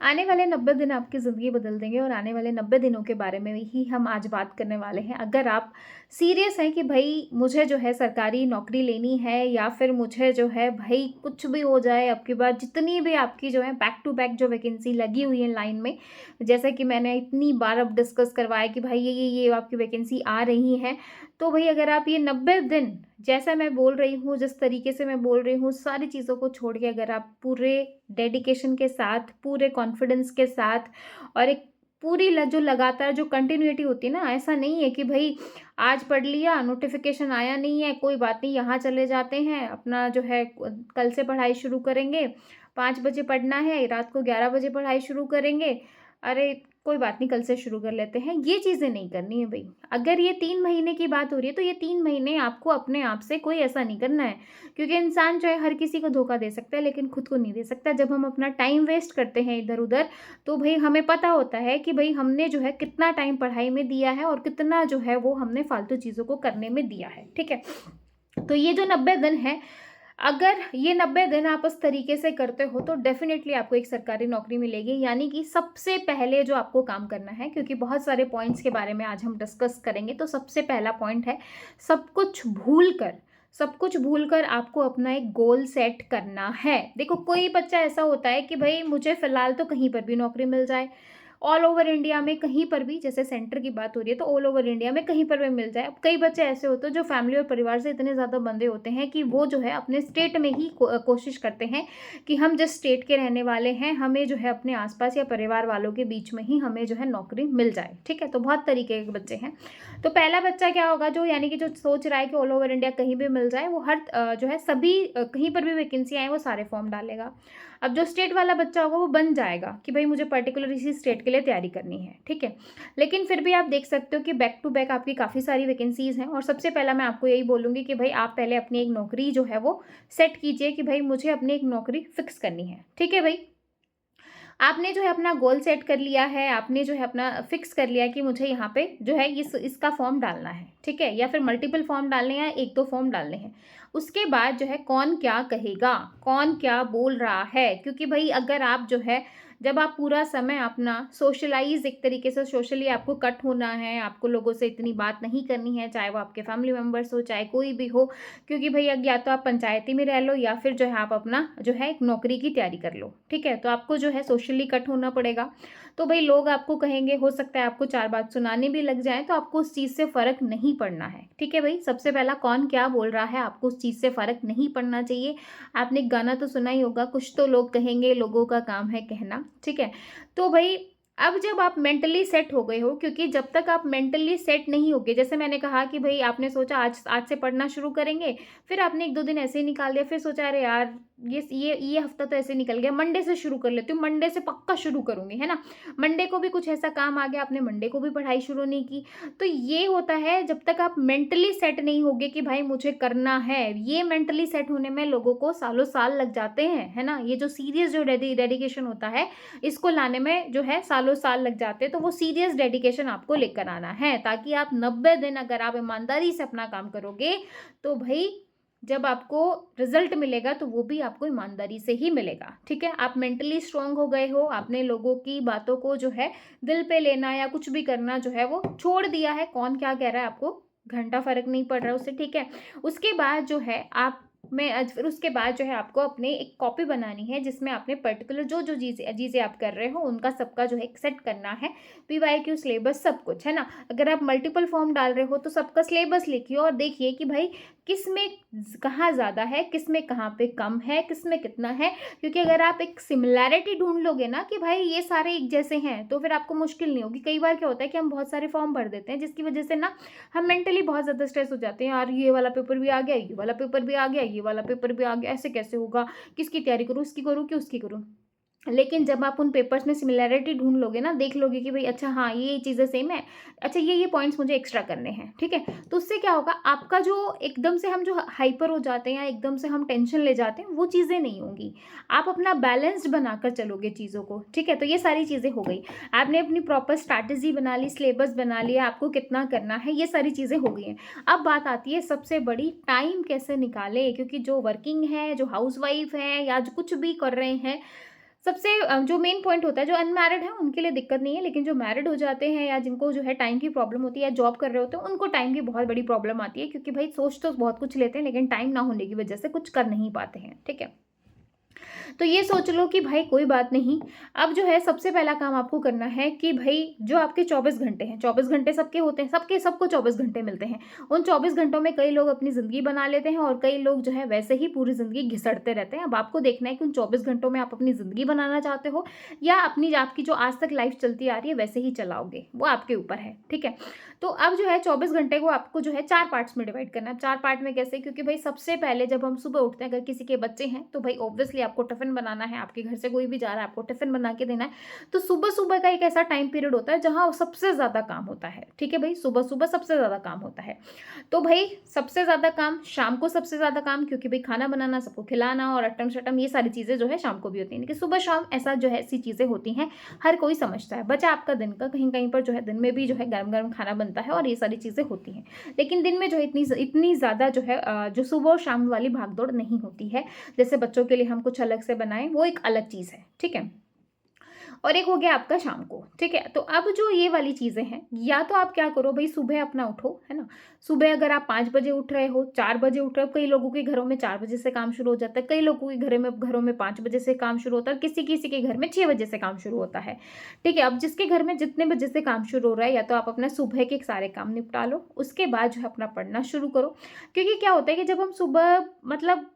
आने वाले 90 दिन आपकी ज़िंदगी बदल देंगे और आने वाले 90 दिनों के बारे में ही हम आज बात करने वाले हैं। अगर आप सीरियस हैं कि भई मुझे जो है सरकारी नौकरी लेनी है या फिर मुझे जो है भई कुछ भी हो जाए, अब की बार जितनी भी आपकी जो है बैक टू बैक जो वैकेंसी लगी हुई है लाइन में, जैसा कि मैंने इतनी बार अब डिस्कस करवाया कि भाई ये आपकी वैकेंसी आ रही है। तो भई अगर आप ये 90 दिन जैसा मैं बोल रही हूँ, जिस तरीके से मैं बोल रही हूँ, सारी चीज़ों को छोड़ के अगर आप पूरे डेडिकेशन के साथ, पूरे कॉन्फिडेंस के साथ और एक पूरी जो लगातार जो कंटिन्यूटी होती है ना, ऐसा नहीं है कि भई आज पढ़ लिया, नोटिफ़िकेशन आया नहीं है, कोई बात नहीं, यहाँ चले जाते हैं, अपना जो है कल से पढ़ाई शुरू करेंगे, 5 बजे पढ़ना है, रात को 11 बजे पढ़ाई शुरू करेंगे, अरे कोई बात नहीं, कल से शुरू कर लेते हैं, ये चीज़ें नहीं करनी है भई। अगर ये 3 महीने की बात हो रही है, तो ये 3 महीने आपको अपने आप से कोई ऐसा नहीं करना है, क्योंकि इंसान जो है हर किसी को धोखा दे सकता है, लेकिन खुद को नहीं दे सकता। जब हम अपना टाइम वेस्ट करते हैं इधर-उधर, तो भई हमें पता होता है कि भई हमने जो है कितना टाइम पढ़ाई में दिया है और कितना जो है वो हमने फालतू चीज़ों को करने में दिया है, ठीक है? तो ये जो 90 दिन हैं, अगर ये 90 दिन आप उस तरीके से करते हो तो डेफ़िनेटली आपको एक सरकारी नौकरी मिलेगी। यानी कि सबसे पहले जो आपको काम करना है, क्योंकि बहुत सारे पॉइंट्स के बारे में आज हम डिस्कस करेंगे, तो सबसे पहला पॉइंट है, सब कुछ भूलकर आपको अपना एक गोल सेट करना है। देखो, कोई बच्चा ऐसा होता है कि भई मुझे फ़िलहाल तो कहीं पर भी नौकरी मिल जाए, ऑल ओवर इंडिया में कहीं पर भी, जैसे सेंटर की बात हो रही है तो ऑल ओवर इंडिया में कहीं पर भी मिल जाए। अब कई बच्चे ऐसे होते हैं जो फैमिली और परिवार से इतने ज़्यादा बंधे होते हैं कि वो जो है अपने स्टेट में ही कोशिश करते हैं कि हम जिस स्टेट के रहने वाले हैं, हमें जो है अपने आसपास या परिवार वालों के बीच में ही हमें जो है नौकरी मिल जाए, ठीक है? तो बहुत तरीके के बच्चे हैं। तो पहला बच्चा क्या होगा, जो यानी कि जो सोच रहा है कि ऑल ओवर इंडिया कहीं भी मिल जाए, वो हर जो है सभी कहीं पर भी वैकेंसी आए वो सारे फॉर्म डालेगा। अब जो स्टेट वाला बच्चा होगा वो बन जाएगा कि भई मुझे पर्टिकुलर इसी स्टेट के लिए तैयारी करनी है, ठीक है? लेकिन फिर भी आप देख सकते हो कि बैक टू बैक आपकी काफ़ी सारी वैकेंसीज़ हैं, और सबसे पहला मैं आपको यही बोलूँगी कि भई आप पहले अपनी एक नौकरी जो है वो सेट कीजिए कि भई मुझे अपनी एक नौकरी फिक्स करनी है, ठीक है भई? आपने जो है अपना गोल सेट कर लिया है, आपने जो है अपना फिक्स कर लिया कि मुझे यहाँ पे जो है इसका फॉर्म डालना है, ठीक है? या फिर मल्टीपल फॉर्म डालने हैं या 1-2 फॉर्म डालने हैं। उसके बाद जो है कौन क्या कहेगा, कौन क्या बोल रहा है, क्योंकि भई अगर आप जो है जब आप पूरा समय अपना सोशलाइज़ एक तरीके से सोशली आपको कट होना है, आपको लोगों से इतनी बात नहीं करनी है, चाहे वो आपके फैमिली मेंबर्स हो, चाहे कोई भी हो, क्योंकि भई अब या तो आप पंचायती में रह लो या फिर जो है आप अपना जो है एक नौकरी की तैयारी कर लो, ठीक है? तो आपको जो है सोशली कट होना पड़ेगा। तो भई लोग आपको कहेंगे, हो सकता है आपको 4 बात सुनाने भी लग जाएँ, तो आपको उस चीज़ से फ़र्क नहीं पड़ना है, ठीक है भई? सबसे पहला कौन क्या बोल रहा है, आपको उस चीज़ से फ़र्क नहीं पड़ना चाहिए। आपने एक गाना तो सुना ही होगा, कुछ तो लोग कहेंगे, लोगों का काम है कहना, ठीक है? तो भई अब जब आप मेंटली सेट हो गए हो, क्योंकि जब तक आप मेंटली सेट नहीं होगे, जैसे मैंने कहा कि भई आपने सोचा आज आज से पढ़ना शुरू करेंगे, फिर आपने 1-2 दिन ऐसे ही निकाल दिया, फिर सोचा अरे यार ये हफ्ता तो ऐसे निकल गया, मंडे से शुरू कर लेती हूँ, मंडे से पक्का शुरू करूँगी, है ना? मंडे को भी कुछ ऐसा काम आ गया, आपने मंडे को भी पढ़ाई शुरू नहीं की। तो ये होता है, जब तक आप मेंटली सेट नहीं होगे कि भाई मुझे करना है, ये मेंटली सेट होने में लोगों को सालों-साल लग जाते हैं, है ना? ये जो सीरियस जो डेडिकेशन होता है, इसको लाने में जो है सालों-साल लग जाते हैं, तो वो सीरियस डेडिकेशन आपको लेकर आना है, ताकि आप 90 दिन अगर आप ईमानदारी से अपना काम करोगे, तो भई जब आपको रिज़ल्ट मिलेगा, तो वो भी आपको ईमानदारी से ही मिलेगा, ठीक है? आप मेंटली स्ट्रॉन्ग हो गए हो, आपने लोगों की बातों को जो है दिल पे लेना या कुछ भी करना जो है वो छोड़ दिया है, कौन क्या कह रहा है आपको घंटा फ़र्क नहीं पड़ रहा है उससे, ठीक है? उसके बाद जो है आप में फिर उसके बाद जो है आपको अपनी एक कॉपी बनानी है, जिसमें आपने पर्टिकुलर जो-जो चीज़ें चीज़ें आप कर रहे हो, उनका सबका जो है एक सेट करना है, पीवाईक्यू सिलेबस सब कुछ, है ना? अगर आप मल्टीपल फॉर्म डाल रहे हो, तो सबका सिलेबस लिखिए और देखिए कि भाई किस में कहाँ ज़्यादा है, किस में कहाँ पे कम है, किस में कितना है, क्योंकि अगर आप एक सिमिलैरिटी ढूँढ लोगे ना कि भाई ये सारे एक जैसे हैं, तो फिर आपको मुश्किल नहीं होगी। कई बार क्या होता है कि हम बहुत सारे फॉर्म भर देते हैं, जिसकी वजह से ना हम मेंटली बहुत ज़्यादा स्ट्रेस हो जाते हैं, यार ये वाला पेपर भी आ गया, ये वाला पेपर भी आ गया, ये वाला पेपर भी आ गया, ऐसे कैसे होगा? किसकी तैयारी करूँ, इसकी करूँ कि उसकी करूँ? लेकिन जब आप उन पेपर्स में सिमिलैरिटी ढूँढ लोगे ना, देख लोगे कि भई अच्छा हाँ, ये चीज़ें सेम है। अच्छा ये पॉइंट्स मुझे एक्स्ट्रा करने हैं, ठीक है? तो उससे क्या होगा, आपका जो एकदम से हम जो हाइपर हो जाते हैं या एकदम से हम टेंशन ले जाते हैं, वो चीज़ें नहीं होंगी। आप अपना बैलेंस्ड बनाकर चलोगे चीज़ों को, ठीक है? तो ये सारी चीज़ें हो गई। आपने अपनी प्रॉपर स्ट्रैटेजी बना ली, सिलेबस बना लिया, आपको कितना करना है, ये सारी चीज़ें हो गई हैं। अब बात आती है सबसे बड़ी, टाइम कैसे निकालें? क्योंकि जो वर्किंग है, जो हाउसवाइफ़ है या जो कुछ भी कर रहे हैं, सबसे जो मेन पॉइंट होता है, जो अनमैरिड है उनके लिए दिक्कत नहीं है, लेकिन जो मैरिड हो जाते हैं या जिनको जो है टाइम की प्रॉब्लम होती है या जॉब कर रहे होते हैं, उनको टाइम की बहुत बड़ी प्रॉब्लम आती है, क्योंकि भाई सोच तो बहुत कुछ लेते हैं लेकिन टाइम ना होने की वजह से कुछ कर नहीं पाते हैं, ठीक है। तो ये सोच लो कि भाई कोई बात नहीं, अब जो है सबसे पहला काम आपको करना है कि भाई जो आपके 24 घंटे हैं, 24 घंटे सबके होते हैं, सबको 24 घंटे मिलते हैं। उन 24 घंटों में कई लोग अपनी ज़िंदगी बना लेते हैं और कई लोग जो है वैसे ही पूरी ज़िंदगी घिसटते रहते हैं। अब आपको देखना है कि उन 24 घंटों में आप अपनी ज़िंदगी बनाना चाहते हो या अपनी आपकी जो आज तक लाइफ चलती आ रही है वैसे ही चलाओगे, वो आपके ऊपर है, ठीक है। तो अब जो है 24 घंटे को आपको जो है 4 पार्ट्स में डिवाइड करना है। 4 पार्ट में कैसे? क्योंकि भाई सबसे पहले जब हम सुबह उठते हैं, अगर किसी के बच्चे हैं तो भाई ऑब्वियसली आपको टिफिन बनाना है, आपके घर से कोई भी जा रहा है आपको टिफिन बना के देना है। तो सुबह-सुबह का एक ऐसा टाइम पीरियड होता है जहाँ सबसे ज़्यादा काम होता है, ठीक है भाई? सुबह-सुबह सबसे ज़्यादा काम होता है। तो भाई सबसे ज़्यादा काम, शाम को सबसे ज़्यादा काम, क्योंकि भाई खाना बनाना, सबको खिलाना और अट्टम-शट्टम ये सारी चीज़ें जो है शाम को भी होती हैं। लेकिन सुबह-शाम ऐसा जो है ऐसी चीज़ें होती हैं, हर कोई समझता है। बचा आपका दिन का, कहीं-कहीं पर जो है दिन में भी जो है गरम-गरम खाना बनता है और ये सारी चीज़ें होती हैं। लेकिन दिन में जो है इतनी ज़्यादा जो है जो सुबह और शाम वाली भागदौड़ नहीं होती है। जैसे बच्चों के लिए हम कुछ अलग से बनाएँ, वो एक अलग चीज़ है, ठीक है? और एक हो गया आपका शाम को, ठीक है। तो अब जो ये वाली चीज़ें हैं, या तो आप क्या करो भाई, सुबह अपना उठो, है ना। सुबह अगर आप 5 बजे उठ रहे हो, 4 बजे उठ रहे हो, कई लोगों के घरों में 4 बजे से काम शुरू हो जाता है, कई लोगों के घरों में 5 बजे से काम शुरू होता है, किसी किसी के घर में 6 बजे से काम शुरू होता है, ठीक है। अब जिसके घर में जितने बजे से काम शुरू हो रहा है, या तो आप अपना सुबह के सारे काम निपटा लो, उसके बाद जो है अपना पढ़ना शुरू करो। क्योंकि क्या होता है कि जब हम सुबह मतलब,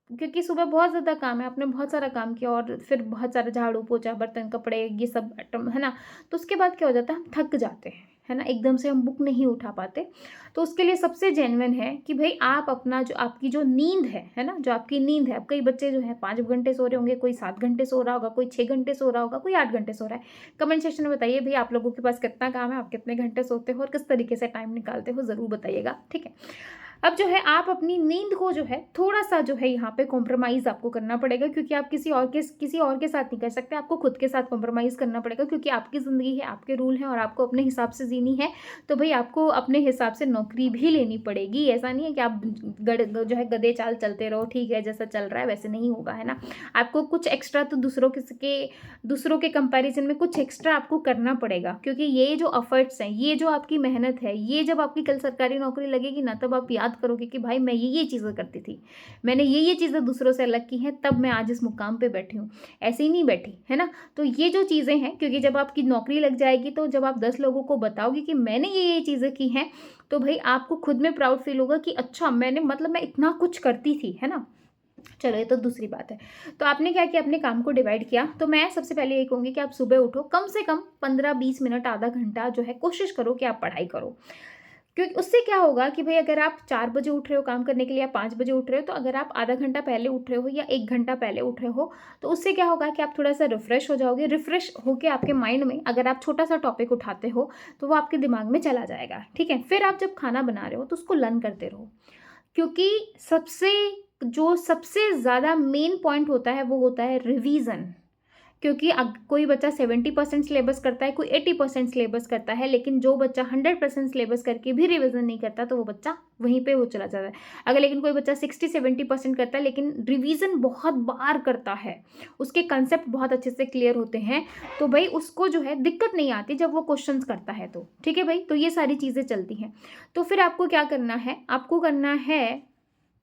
क्योंकि सुबह बहुत ज़्यादा काम है, आपने बहुत सारा काम किया और फिर बहुत सारा झाड़ू, पोछा, बर्तन, कपड़े ये सब आइटम, है ना? तो उसके बाद क्या हो जाता है, हम थक जाते हैं, है ना? एकदम से हम बुक नहीं उठा पाते। तो उसके लिए सबसे जेन्युइन है कि भई आप अपना जो आपकी जो नींद है ना? जो आपकी नींद है, अब कई बच्चे जो हैं 5 घंटे सो रहे होंगे, कोई 7 घंटे सो रहा होगा, कोई 6 घंटे सो रहा होगा, कोई 8 घंटे सो रहा है। कमेंट सेक्शन में बताइए भई आप लोगों के पास कितना काम है, आप कितने घंटे सोते हो और किस तरीके से टाइम निकालते हो, ज़रूर बताइएगा, ठीक है? अब जो है आप अपनी नींद को जो है थोड़ा-सा जो है यहाँ पे कॉम्प्रोमाइज़ आपको करना पड़ेगा, क्योंकि आप किसी और के साथ नहीं कर सकते, आपको खुद के साथ कॉम्प्रोमाइज़ करना पड़ेगा, क्योंकि आपकी ज़िंदगी है, आपके रूल हैं और आपको अपने हिसाब से जीनी है। तो भई आपको अपने हिसाब से नौकरी भी लेनी पड़ेगी। ऐसा नहीं है कि आप जो है गधे चाल चलते रहो, ठीक है जैसा चल रहा है वैसे नहीं होगा, है ना? आपको कुछ एक्स्ट्रा तो दूसरों के कंपैरिज़न में कुछ एक्स्ट्रा आपको करना पड़ेगा, क्योंकि ये जो एफर्ट्स हैं, ये जो आपकी मेहनत है, ये जब आपकी कल सरकारी नौकरी लगेगी ना, तब आप याद करोगे कि भाई मैं ये चीज़ें करती थी। मैंने ये चीज़ें दूसरों से अलग की हैं, तब मैं आज इस मुकाम पे बैठी हूँ। ऐसे ही नहीं बैठी, है ना? तो ये जो चीज़ें हैं, क्योंकि जब आपकी नौकरी लग जाएगी तो जब आप 10 लोगों को बताओगे कि मैंने ये चीज़ें की हैं, तो भई आपको खुद में प्राउड फ़ील होगा कि अच्छा मैंने मतलब मैं इतना कुछ करती थी, है ना? चलो ये तो दूसरी बात है। तो आपने क्या किया, अपने काम को डिवाइड किया। तो मैं सबसे पहले यही कहूँगी कि आप सुबह उठो, कम से कम 15-20 मिनट, आधा घंटा जो है कोशिश करो कि आप पढ़ाई करो। क्योंकि उससे क्या होगा कि भई अगर आप 4 बजे उठ रहे हो काम करने के लिए या 5 बजे उठ रहे हो, तो अगर आप आधा घंटा पहले उठ रहे हो या 1 घंटा पहले उठ रहे हो, तो उससे क्या होगा कि आप थोड़ा-सा रिफ्रेश हो जाओगे। रिफ्रेश होके आपके माइंड में अगर आप छोटा-सा टॉपिक उठाते हो, तो वो आपके दिमाग में चला जाएगा, ठीक है? फिर आप जब खाना बना रहे हो, तो उसको लर्न करते रहो। क्योंकि सबसे ज़्यादा मेन पॉइंट होता है, वो होता है रिवीज़न। क्योंकि कोई बच्चा 70% सिलेबस करता है, कोई 80% सिलेबस करता है, लेकिन जो बच्चा 100% सिलेबस करके भी रिवीजन नहीं करता, तो वो बच्चा वहीं पे वो चला जाता है। अगर लेकिन कोई बच्चा 60-70% करता है, लेकिन रिवीजन बहुत बार करता है, उसके कंसेप्ट बहुत अच्छे से क्लियर होते हैं, तो भाई उसको जो है दिक्कत नहीं आती जब वो क्वेश्चंस करता है तो, ठीक है भाई? तो ये सारी चीज़ें चलती हैं। तो फिर आपको क्या करना है, आपको करना है